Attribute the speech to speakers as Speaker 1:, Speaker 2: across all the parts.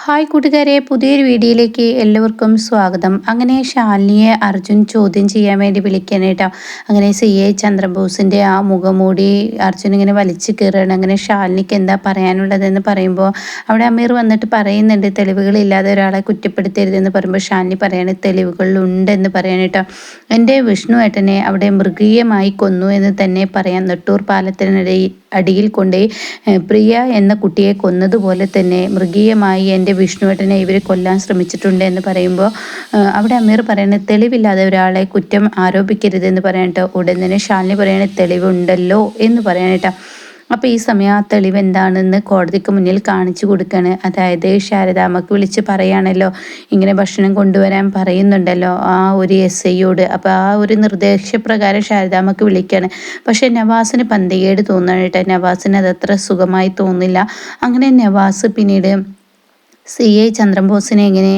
Speaker 1: Hi കൂട്ടുകാരെ, പുതിയൊരു വീഡിയോയിലേക്ക് എല്ലാവർക്കും സ്വാഗതം. അങ്ങനെ ശാലിനിയെ അർജുൻ ചോദ്യം ചെയ്യാൻ വേണ്ടി വിളിക്കുകയാണ് കേട്ടോ. അങ്ങനെ CA ചന്ദ്രബോസിൻ്റെ ആ മുഖംമൂടി അർജുൻ ഇങ്ങനെ വലിച്ചു കയറുകയാണ്. അങ്ങനെ ശാലിനിക്ക് എന്താ പറയാനുള്ളതെന്ന് പറയുമ്പോൾ അവിടെ അമീർ വന്നിട്ട് പറയുന്നുണ്ട്, തെളിവുകളില്ലാതെ ഒരാളെ കുറ്റപ്പെടുത്തരുതെന്ന് പറയുമ്പോൾ ശാലിനി പറയാണ് തെളിവുകളുണ്ടെന്ന് പറയാൻ കേട്ടോ. എൻ്റെ വിഷ്ണു ഏട്ടനെ അവിടെ മൃഗീയമായി കൊന്നു എന്ന് തന്നെ പറയാം. നെട്ടൂർ പാലത്തിനിടയിൽ അടിയിൽ കൊണ്ട് പ്രിയ എന്ന കുട്ടിയെ കൊന്നതുപോലെ തന്നെ മൃഗീയമായി എൻ്റെ വിഷ്ണുവേട്ടനെ ഇവർ കൊല്ലാൻ ശ്രമിച്ചിട്ടുണ്ട് എന്ന് പറയുമ്പോൾ അവിടെ അമീർ പറയുന്നത് തെളിവില്ലാതെ ഒരാളെ കുറ്റം ആരോപിക്കരുതെന്ന് പറയാനിട്ടോ. ഉടൻ തന്നെ ശാലിനി പറയുന്നത് തെളിവുണ്ടല്ലോ എന്ന് പറയാനിട്ടോ. അപ്പോൾ ഈ സമയം ആ തെളിവ് എന്താണെന്ന് കോടതിക്ക് മുന്നിൽ കാണിച്ചു കൊടുക്കുകയാണ്. അതായത് ശാരദാമ്മക്ക് വിളിച്ച് പറയാണല്ലോ, ഇങ്ങനെ ഭക്ഷണം കൊണ്ടുവരാൻ പറയുന്നുണ്ടല്ലോ ആ ഒരു SIയോട്. അപ്പോൾ ആ ഒരു നിർദ്ദേശപ്രകാരം ശാരദാമ്മക്ക് വിളിക്കുകയാണ്. പക്ഷേ നവാസിന് പന്തികേട് തോന്നുകയാണ് കേട്ടോ. നവാസിന് അതത്ര സുഖമായി തോന്നില്ല. അങ്ങനെ നവാസ് പിന്നീട് CA ചന്ദ്രബോസിനെ ഇങ്ങനെ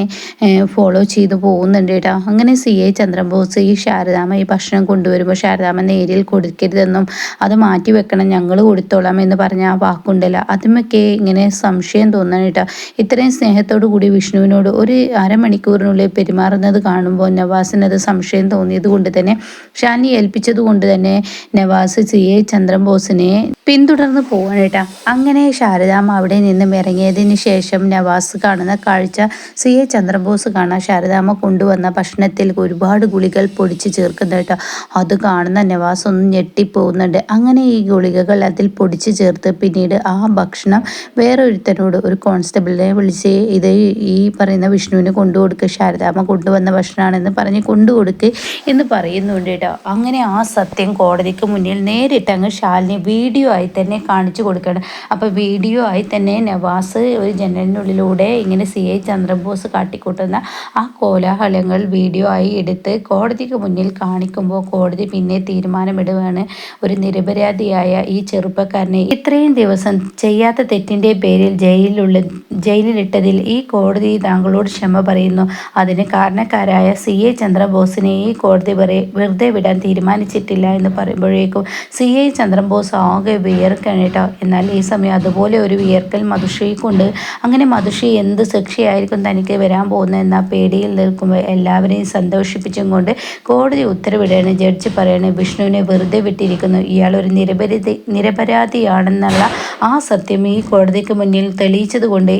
Speaker 1: ഫോളോ ചെയ്തു പോകുന്നുണ്ട് കേട്ടോ. അങ്ങനെ CA ചന്ദ്രബോസ് ഈ ശാരദാമ്മ ഈ ഭക്ഷണം കൊണ്ടുവരുമ്പോൾ ശാരദാമ്മ നേരിൽ കൊടുക്കരുതെന്നും അത് മാറ്റി വെക്കണം, ഞങ്ങൾ കൊടുത്തോളാം എന്ന് പറഞ്ഞ ആ വാക്കുണ്ടല്ലോ, അതുമൊക്കെ ഇങ്ങനെ സംശയം തോന്നണം കേട്ടോ. ഇത്രയും സ്നേഹത്തോടു കൂടി വിഷ്ണുവിനോട് ഒരു അരമണിക്കൂറിനുള്ളിൽ പെരുമാറുന്നത് കാണുമ്പോൾ നവാസിന് അത് സംശയം തോന്നിയത് കൊണ്ട് തന്നെ ഷാനി ഏൽപ്പിച്ചത് കൊണ്ട് തന്നെ നവാസ് CA ചന്ദ്രബോസിനെ പിന്തുടർന്ന് പോവാണ് കേട്ടോ. അങ്ങനെ ശാരദാമ്മ അവിടെ നിന്നും ഇറങ്ങിയതിന് ശേഷം നവാസ് കാണുന്ന കാഴ്ച CA ചന്ദ്രബോസ് കാണാൻ ശാരദാമ്മ കൊണ്ടുവന്ന ഭക്ഷണത്തിൽ ഒരുപാട് ഗുളികൾ പൊടിച്ച് ചേർക്കുന്ന കേട്ടോ. അത് കാണുന്ന നവാസ് ഒന്ന് ഞെട്ടിപ്പോകുന്നുണ്ട്. അങ്ങനെ ഈ ഗുളികകൾ അതിൽ പൊടിച്ച് ചേർത്ത് പിന്നീട് ആ ഭക്ഷണം വേറൊരുത്തനോട്, ഒരു കോൺസ്റ്റബിളിനെ വിളിച്ച് ഇത് ഈ പറയുന്ന വിഷ്ണുവിന് കൊണ്ടുകൊടുക്കുക, ശാരദാമ്മ കൊണ്ടുവന്ന ഭക്ഷണമാണെന്ന് പറഞ്ഞ് കൊണ്ടുകൊടുക്കുക എന്ന് പറയുന്നുണ്ട് കേട്ടോ. അങ്ങനെ ആ സത്യം കോടതിക്ക് മുന്നിൽ നേരിട്ട് അങ്ങ് ശാലിനി വീഡിയോ ആയി തന്നെ കാണിച്ചു കൊടുക്കുകയാണ്. അപ്പോൾ വീഡിയോ ആയി തന്നെ നവാസ് ഒരു ജനലിനുള്ളിലൂടെ ഇങ്ങനെ CA ചന്ദ്രബോസ് കാട്ടിക്കൂട്ടുന്ന ആ കോലാഹലങ്ങൾ വീഡിയോ ആയി എടുത്ത് കോടതിക്ക് മുന്നിൽ കാണിക്കുമ്പോൾ കോടതി പിന്നെ തീരുമാനമിടുകയാണ്, ഒരു നിരപരാധിയായ ഈ ചെറുപ്പക്കാരനെ ഇത്രയും ദിവസം ചെയ്യാത്ത തെറ്റിൻ്റെ പേരിൽ ജയിലിലിട്ടതിൽ ഈ കോടതി താങ്കളോട് ക്ഷമ പറയുന്നു. അതിന് കാരണക്കാരായ CA ചന്ദ്രബോസിനെ ഈ കോടതി വെറുതെ വിടാൻ തീരുമാനിച്ചിട്ടില്ല എന്ന് പറയുമ്പോഴേക്കും CA ചന്ദ്രബോസ് ആകെ വിയർക്കാണ് കേട്ടോ. എന്നാൽ ഈ സമയം അതുപോലെ ഒരു വിയർക്കൽ മധുഷയ്ക്കുണ്ട്. അങ്ങനെ മധുഷി എന്ത് ശിക്ഷയായിരിക്കും തനിക്ക് വരാൻ പോകുന്നത് എന്ന പേടിയിൽ നിൽക്കുമ്പോൾ എല്ലാവരെയും സന്തോഷിപ്പിച്ചും കൊണ്ട് കോടതി ഉത്തരവിടുകയാണ്. ജഡ്ജി പറയാണ്, വിഷ്ണുവിനെ വെറുതെ വിട്ടിരിക്കുന്നു, ഇയാൾ ഒരു നിരപരാധിയാണെന്നുള്ള ആ സത്യം ഈ കോടതിക്ക് മുന്നിൽ തെളിയിച്ചത് കൊണ്ട്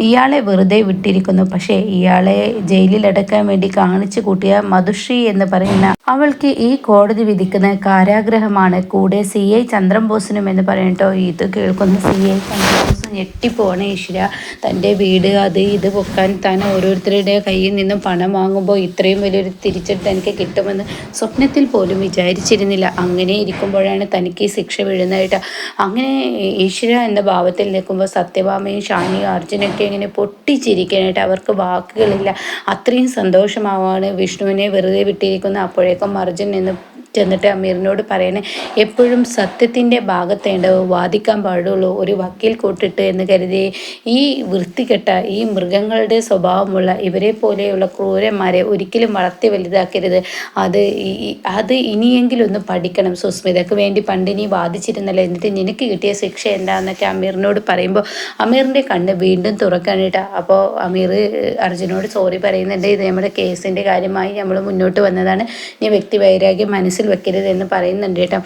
Speaker 1: ഇയാളെ വെറുതെ വിട്ടിരിക്കുന്നു. പക്ഷേ ഇയാളെ ജയിലിലടക്കാൻ വേണ്ടി കാണിച്ചു കൂട്ടിയ മധുശ്രീ എന്ന് പറയുന്ന അവൾക്ക് ഈ കോടതി വിധിക്കുന്ന കാരാഗ്രഹമാണ്, കൂടെ CA ചന്ദ്രബോസിനും എന്ന് പറയട്ടോ. ഇത് കേൾക്കുന്ന CA ചന്ദ്രബോസ് ഞെട്ടിപ്പോവാണ്. ഈശ്വര, തൻ്റെ വീട് അത് ഇത് പൊക്കാൻ താൻ ഓരോരുത്തരുടെ കയ്യിൽ നിന്നും പണം വാങ്ങുമ്പോൾ ഇത്രയും വലിയൊരു തിരിച്ചടി തനിക്ക് കിട്ടുമെന്ന് സ്വപ്നത്തിൽ പോലും വിചാരിച്ചിരുന്നില്ല. അങ്ങനെ ഇരിക്കുമ്പോഴാണ് തനിക്ക് ഈ ശിക്ഷ വീഴുന്നതായിട്ട്. അങ്ങനെ ഈശ്വര എന്ന ഭാവത്തിൽ നിൽക്കുമ്പോൾ സത്യഭാമയും ഷാനിയും അർജുനൊക്കെ ഇങ്ങനെ പൊട്ടിച്ചിരിക്കാനായിട്ട് അവർക്ക് വാക്കുകളില്ല. അത്രയും സന്തോഷമാവാണ് വിഷ്ണുവിനെ വെറുതെ വിട്ടിരിക്കുന്ന. അപ്പോഴേക്കും അർജുൻ എന്ന് ചെന്നിട്ട് അമീറിനോട് പറയണേ, എപ്പോഴും സത്യത്തിൻ്റെ ഭാഗത്തേണ്ടവ് വാദിക്കാൻ പാടുള്ളൂ, ഒരു വക്കീൽ കൂട്ടിട്ട് എന്ന് കരുതി ഈ വൃത്തികെട്ട ഈ മൃഗങ്ങളുടെ സ്വഭാവമുള്ള ഇവരെ പോലെയുള്ള ക്രൂരന്മാരെ ഒരിക്കലും വളർത്തി വലുതാക്കരുത്. അത് ഇനിയെങ്കിലും ഒന്ന് പഠിക്കണം. സുസ്മിതയ്ക്ക് വേണ്ടി പണ്ട് നീ വാദിച്ചിരുന്നല്ലോ, എന്നിട്ട് നിനക്ക് കിട്ടിയ ശിക്ഷ എന്താണെന്നൊക്കെ അമീറിനോട് പറയുമ്പോൾ അമീറിൻ്റെ കണ്ണ് വീണ്ടും തുറക്കാനിട്ട. അപ്പോൾ അമീർ അർജുനോട് സോറി പറയുന്നുണ്ട്, ഇത് നമ്മുടെ കേസിൻ്റെ കാര്യമായി നമ്മൾ മുന്നോട്ട് വന്നതാണ്, നീ വ്യക്തിവൈരാഗ്യം മനസ്സിൽ വെക്കരുത് എന്ന് പറയുന്നുണ്ട് കേട്ടോ.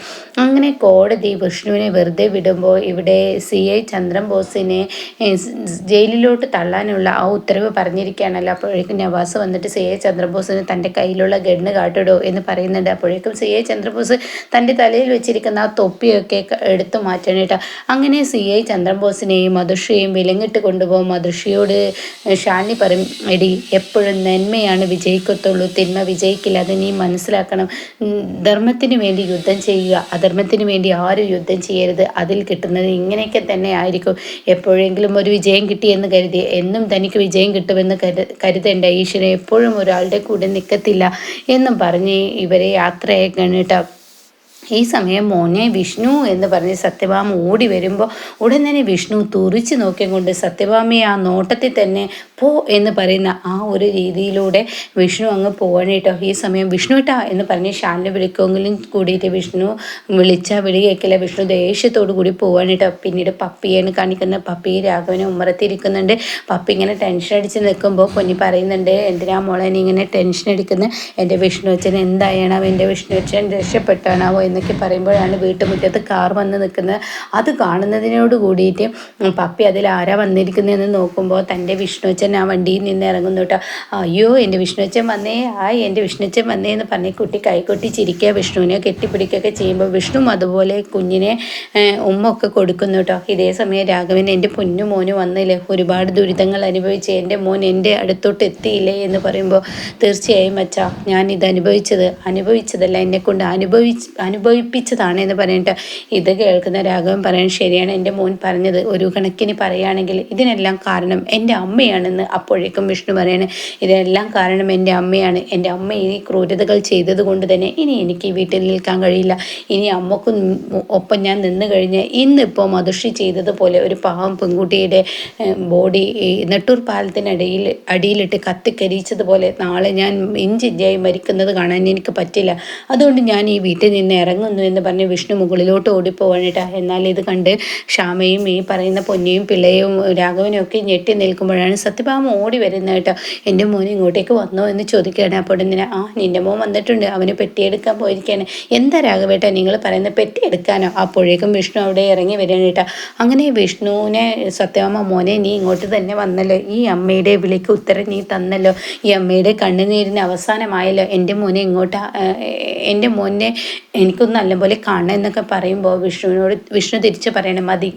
Speaker 1: അങ്ങനെ കോടതി വിഷ്ണുവിനെ വെറുതെ വിടുമ്പോൾ ഇവിടെ CA ചന്ദ്രബോസിനെ ജയിലിലോട്ട് തള്ളാനുള്ള ആ ഉത്തരവ് പറഞ്ഞിരിക്കുകയാണല്ലോ. അപ്പോഴേക്കും നവാസ് വന്നിട്ട് CA ചന്ദ്രബോസിന് തൻ്റെ കയ്യിലുള്ള ഗണ്ണ് കാട്ടിടോ എന്ന് പറയുന്നുണ്ട്. അപ്പോഴേക്കും CA ചന്ദ്രബോസ് തൻ്റെ തലയിൽ വെച്ചിരിക്കുന്ന ആ തൊപ്പിയൊക്കെ എടുത്തു മാറ്റണം കേട്ടോ. അങ്ങനെ CA ചന്ദ്രബോസിനെയും മധുഷിയെയും വിലങ്ങിട്ട് കൊണ്ടുപോകും. മധുഷിയോട് ഷാലിനി പറയും, എടി എപ്പോഴും നന്മയാണ് വിജയിക്കത്തുള്ളൂ, തിന്മ വിജയിക്കില്ല, അത് നീ മനസ്സിലാക്കണം. ധർമ്മത്തിന് വേണ്ടി യുദ്ധം ചെയ്യുക, അധർമ്മത്തിന് വേണ്ടി ആരും യുദ്ധം ചെയ്യരുത്. അതിൽ കിട്ടുന്നത് ഇങ്ങനെയൊക്കെ തന്നെ ആയിരിക്കും. എപ്പോഴെങ്കിലും ഒരു വിജയം കിട്ടിയെന്ന് കരുതി എന്നും തനിക്ക് വിജയം കിട്ടുമെന്ന് കരുതേണ്ട. ഈശ്വരൻ എപ്പോഴും ഒരാളുടെ കൂടെ നിൽക്കത്തില്ല എന്നും പറഞ്ഞ് ഇവരെ യാത്രയാക്കാണ് കേട്ടോ. ഈ സമയം മോനെ വിഷ്ണു എന്ന് പറഞ്ഞ് സത്യഭാമ ഓടി വരുമ്പോൾ ഉടൻ തന്നെ വിഷ്ണു തുറിച്ച് നോക്കിക്കൊണ്ട് സത്യഭാമയെ ആ നോട്ടത്തിൽ തന്നെ പോ എന്ന് പറയുന്ന ആ ഒരു രീതിയിലൂടെ വിഷ്ണു അങ്ങ് പോവാണ് കേട്ടോ. ഈ സമയം വിഷ്ണു ഇട്ടാ എന്ന് പറഞ്ഞ് ശാലിനെ വിളിക്കുമെങ്കിലും കൂടിയിട്ട് വിഷ്ണു വിളി കേൾക്കില്ല. വിഷ്ണു ദേഷ്യത്തോടു കൂടി പോവാണ് കേട്ടോ. പിന്നീട് പപ്പിയാണ് കാണിക്കുന്നത്. പപ്പി രാഘവനെ ഉമ്മറത്തിരിക്കുന്നുണ്ട്. പപ്പി ഇങ്ങനെ ടെൻഷൻ അടിച്ച് നിൽക്കുമ്പോൾ പൊന്നി പറയുന്നുണ്ട്, എന്തിനാ മോളെ നീ ഇങ്ങനെ ടെൻഷൻ അടിക്കുന്നത്? എൻ്റെ വിഷ്ണു അച്ഛൻ എന്തായാണോ, എൻ്റെ വിഷ്ണു അച്ഛൻ രക്ഷപ്പെട്ടാണാവോ എന്നൊക്കെ പറയുമ്പോഴാണ് വീട്ടുമുറ്റത്ത് കാർ വന്ന് നിൽക്കുന്നത്. അത് കാണുന്നതിനോട് കൂടിയിട്ട് പപ്പി അതിൽ ആരാ വന്നിരിക്കുന്നതെന്ന് നോക്കുമ്പോൾ തൻ്റെ വിഷ്ണുവച്ചൻ ആ വണ്ടിയിൽ നിന്ന് ഇറങ്ങുന്നു കേട്ടോ. അയ്യോ എൻ്റെ വിഷ്ണുവച്ചൻ വന്നേ, എൻ്റെ വിഷ്ണുവച്ചൻ വന്നേ എന്ന് പറഞ്ഞ് കുട്ടി കൈകൊട്ടി ചിരിക്കുക, വിഷ്ണുവിനെ കെട്ടിപ്പിടിക്കുകയൊക്കെ ചെയ്യുമ്പോൾ വിഷ്ണു അതുപോലെ കുഞ്ഞിനെ ഉമ്മ ഒക്കെ കൊടുക്കുന്നു കേട്ടോ. ഇതേ സമയം രാഘവൻ എൻ്റെ പൊന്നു മോന് വന്നില്ലേ, ഒരുപാട് ദുരിതങ്ങൾ അനുഭവിച്ച് എൻ്റെ മോൻ എൻ്റെ അടുത്തോട്ട് എത്തിയില്ലേ എന്ന് പറയുമ്പോൾ തീർച്ചയായും അച്ഛാ ഞാൻ ഇത് അനുഭവിച്ചതല്ല, എന്നെക്കൊണ്ട് അനുഭവിപ്പിച്ചതാണ് എന്ന് പറഞ്ഞിട്ട് ഇത് കേൾക്കുന്ന രാഘവൻ പറയാൻ, ശരിയാണ് എൻ്റെ മോൻ പറഞ്ഞത്, ഒരു കണക്കിന് പറയുകയാണെങ്കിൽ ഇതിനെല്ലാം കാരണം എൻ്റെ അമ്മയാണെന്ന്. അപ്പോഴേക്കും വിഷ്ണു പറയാണ്, ഇതിനെല്ലാം കാരണം എൻ്റെ അമ്മയാണ്. എൻ്റെ അമ്മ ഈ ക്രൂരതകൾ ചെയ്തത് കൊണ്ട് തന്നെ ഇനി എനിക്ക് ഈ വീട്ടിൽ നിൽക്കാൻ കഴിയില്ല. ഇനി അമ്മക്കും ഒപ്പം ഞാൻ നിന്ന് കഴിഞ്ഞ് ഇന്നിപ്പോൾ മധുഷി ചെയ്തതുപോലെ ഒരു പാവം പെൺകുട്ടിയുടെ ബോഡി നെട്ടൂർ അടിയിലിട്ട് കത്തിക്കരിച്ചതുപോലെ നാളെ ഞാൻ ഇഞ്ചിഞ്ചായി മരിക്കുന്നത് കാണാൻ എനിക്ക് പറ്റില്ല. അതുകൊണ്ട് ഞാൻ ഈ വീട്ടിൽ നിന്ന് ഇറങ്ങുന്നു എന്ന് പറഞ്ഞ് വിഷ്ണു മുകളിലോട്ട് ഓടിപ്പോവാനിട്ടാ. എന്നാൽ ഇത് കണ്ട് ശ്യാമയും ഈ പറയുന്ന പൊന്നിയും പിള്ളയും രാഘവനും ഒക്കെ ഞെട്ടി നിൽക്കുമ്പോഴാണ് സത്യഭാമ ഓടി വരുന്നത് കേട്ടോ. എൻ്റെ മോൻ ഇങ്ങോട്ടേക്ക് വന്നോ എന്ന് ചോദിക്കുകയാണ്. അപ്പോൾ എന്തിനാ, നിൻ്റെ മോൻ വന്നിട്ടുണ്ട്, അവന് പെട്ടിയെടുക്കാൻ പോയിരിക്കുകയാണ്. എന്താ രാഘവേട്ട നിങ്ങൾ പറയുന്നത്, പെട്ടിയെടുക്കാനോ? അപ്പോഴേക്കും വിഷ്ണു അവിടെ ഇറങ്ങി വരികയാണ് കേട്ടോ. അങ്ങനെ വിഷ്ണുവിനെ സത്യഭാമ, മോനെ നീ ഇങ്ങോട്ട് തന്നെ വന്നല്ലോ, ഈ അമ്മയുടെ വിളിക്ക് ഉത്തരം നീ തന്നല്ലോ, ഈ അമ്മയുടെ കണ്ണുനീരിന് അവസാനമായല്ലോ, എൻ്റെ മോനെ എൻ്റെ മോനെ എനിക്കൊന്ന് നല്ലപോലെ കാണണം എന്നൊക്കെ പറയുമ്പോൾ വിഷ്ണു തിരിച്ച് പറയണം, മതി,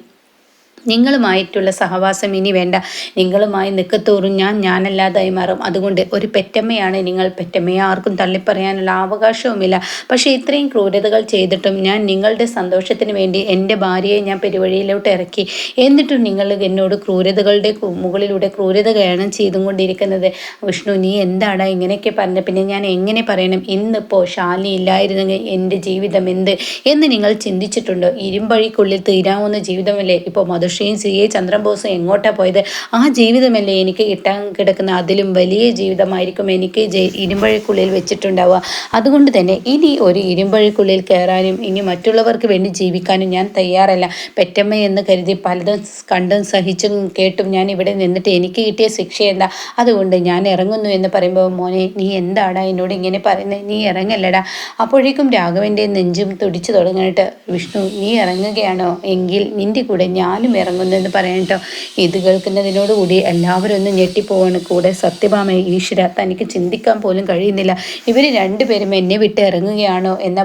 Speaker 1: നിങ്ങളുമായിട്ടുള്ള സഹവാസം ഇനി വേണ്ട, നിങ്ങളുമായി നിൽക്കത്തോറും ഞാനല്ലാതായി മാറും. അതുകൊണ്ട് ഒരു പെറ്റമ്മയാണ് നിങ്ങൾ, പെറ്റമ്മയെ ആർക്കും തള്ളിപ്പറയാനുള്ള അവകാശവുമില്ല. പക്ഷേ ഇത്രയും ക്രൂരതകൾ ചെയ്തിട്ടും ഞാൻ നിങ്ങളുടെ സന്തോഷത്തിന് വേണ്ടി എൻ്റെ ഭാര്യയെ ഞാൻ പെരുവഴിയിലോട്ട് ഇറക്കി, എന്നിട്ടും നിങ്ങൾ എന്നോട് ക്രൂരതകളുടെ മുകളിലൂടെ ക്രൂരതയാണ് ചെയ്തുകൊണ്ടിരിക്കുന്നത്. വിഷ്ണു നീ എന്താടാ ഇങ്ങനെയൊക്കെ പറഞ്ഞ, പിന്നെ ഞാൻ എങ്ങനെ പറയണം? ഇന്നിപ്പോൾ ശാലിനി ഇല്ലായിരുന്നെങ്കിൽ എൻ്റെ ജീവിതം എന്ത് എന്ന് നിങ്ങൾ ചിന്തിച്ചിട്ടുണ്ടോ? ഇരുമ്പഴിക്കുള്ളിൽ തീരാവുന്ന ജീവിതമല്ലേ ഇപ്പോൾ മധുഷയും CA ചന്ദ്രബോസും എങ്ങോട്ടാണ് പോയത്? ആ ജീവിതമല്ലേ എനിക്ക് കിട്ടാൻ കിടക്കുന്ന അതിലും വലിയ ജീവിതമായിരിക്കും എനിക്ക് ഇരുമ്പഴിക്കുള്ളിൽ വെച്ചിട്ടുണ്ടാവുക. അതുകൊണ്ട് തന്നെ ഇനി ഒരു ഇരുമ്പഴിക്കുള്ളിൽ കയറാനും ഇനി മറ്റുള്ളവർക്ക് വേണ്ടി ജീവിക്കാനും ഞാൻ തയ്യാറല്ല. പെറ്റമ്മ എന്ന് കരുതി പലതും കണ്ടും സഹിച്ചും കേട്ടും ഞാൻ ഇവിടെ നിന്നിട്ട് എനിക്ക് കിട്ടിയ ശിക്ഷ എന്താ? അതുകൊണ്ട് ഞാൻ ഇറങ്ങുന്നു എന്ന് പറയുമ്പോൾ, മോനെ നീ എന്താടാ എന്നോട് ഇങ്ങനെ പറയുന്നത്, നീ ഇറങ്ങല്ലടാ. അപ്പോഴേക്കും രാഘവൻ്റെ നെഞ്ചും തുടിച്ചു തുടങ്ങിയിട്ട്, വിഷ്ണു നീ ഇറങ്ങുകയാണോ, എങ്കിൽ നിൻ്റെ കൂടെ ഞാനും ഇറങ്ങുന്നു എന്ന് പറയട്ടോ. ഇത് കേൾക്കുന്നതിനോടുകൂടി എല്ലാവരും ഒന്ന് ഞെട്ടിപ്പോവാണ്. കൂടെ സത്യഭാമ, ഈശ്വര തനിക്ക് ചിന്തിക്കാൻ പോലും കഴിയുന്നില്ല, ഇവർ രണ്ടുപേരും എന്നെ വിട്ട് ഇറങ്ങുകയാണോ എന്ന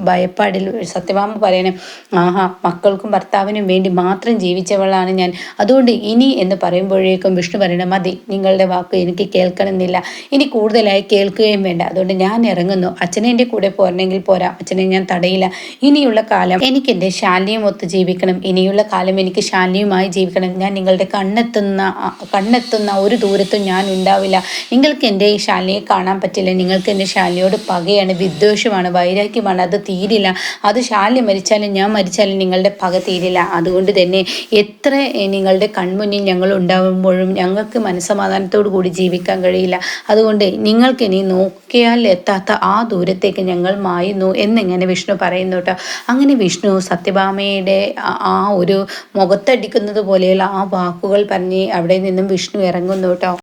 Speaker 1: ഭയപ്പാടിൽ സത്യഭാമ പറയണം, ആഹാ മക്കൾക്കും ഭർത്താവിനും വേണ്ടി മാത്രം ജീവിച്ചവളാണ് ഞാൻ, അതുകൊണ്ട് ഇനി എന്ന് പറയുമ്പോഴേക്കും വിഷ്ണു പറയണം, മതി, നിങ്ങളുടെ വാക്ക് എനിക്ക് കേൾക്കണമെന്നില്ല, ഇനി കൂടുതലായി കേൾക്കുകയും വേണ്ട, അതുകൊണ്ട് ഞാൻ ഇറങ്ങുന്നു. അച്ഛനെ എൻ്റെ കൂടെ പോരണമെങ്കിൽ പോരാ, അച്ഛനെ ഞാൻ തടയില്ല. ഇനിയുള്ള കാലം എനിക്ക് എൻ്റെ ശാലിനിയും ഒത്ത് ജീവിക്കണം, ഇനിയുള്ള കാലം എനിക്ക് ശാലിനിയുമായി ജീവിക്കണം. ഞാൻ നിങ്ങളുടെ കണ്ണെത്തുന്ന ഒരു ദൂരത്തും ഞാൻ ഉണ്ടാവില്ല. നിങ്ങൾക്ക് എൻ്റെ ഈ ശാലിനിയെ കാണാൻ പറ്റില്ല. നിങ്ങൾക്ക് എൻ്റെ ശാലിനിയോട് പകയാണ്, വിദ്വേഷമാണ്, വൈരാഗ്യമാണ്. അത് തീരില്ല. അത് ശാലിനി മരിച്ചാലും ഞാൻ മരിച്ചാലും നിങ്ങളുടെ പക തീരില്ല. അതുകൊണ്ട് തന്നെ എത്ര നിങ്ങളുടെ കൺമുന്നിൽ ഞങ്ങൾ ഉണ്ടാകുമ്പോഴും ഞങ്ങൾക്ക് മനസ്സമാധാനത്തോടു കൂടി ജീവിക്കാൻ കഴിയില്ല. അതുകൊണ്ട് നിങ്ങൾക്ക് ഇനി നോക്കിയാൽ എത്താത്ത ആ ദൂരത്തേക്ക് ഞങ്ങൾ മായുന്നു എന്നിങ്ങനെ വിഷ്ണു പറയുന്നു കേട്ടോ. അങ്ങനെ വിഷ്ണു സത്യഭാമയുടെ ആ ഒരു മുഖത്തടിക്കുന്നത് പോലെയുള്ള ആ വാക്കുകൾ പറഞ്ഞ് അവിടെ നിന്നും വിഷ്ണു ഇറങ്ങുന്നു കേട്ടോ.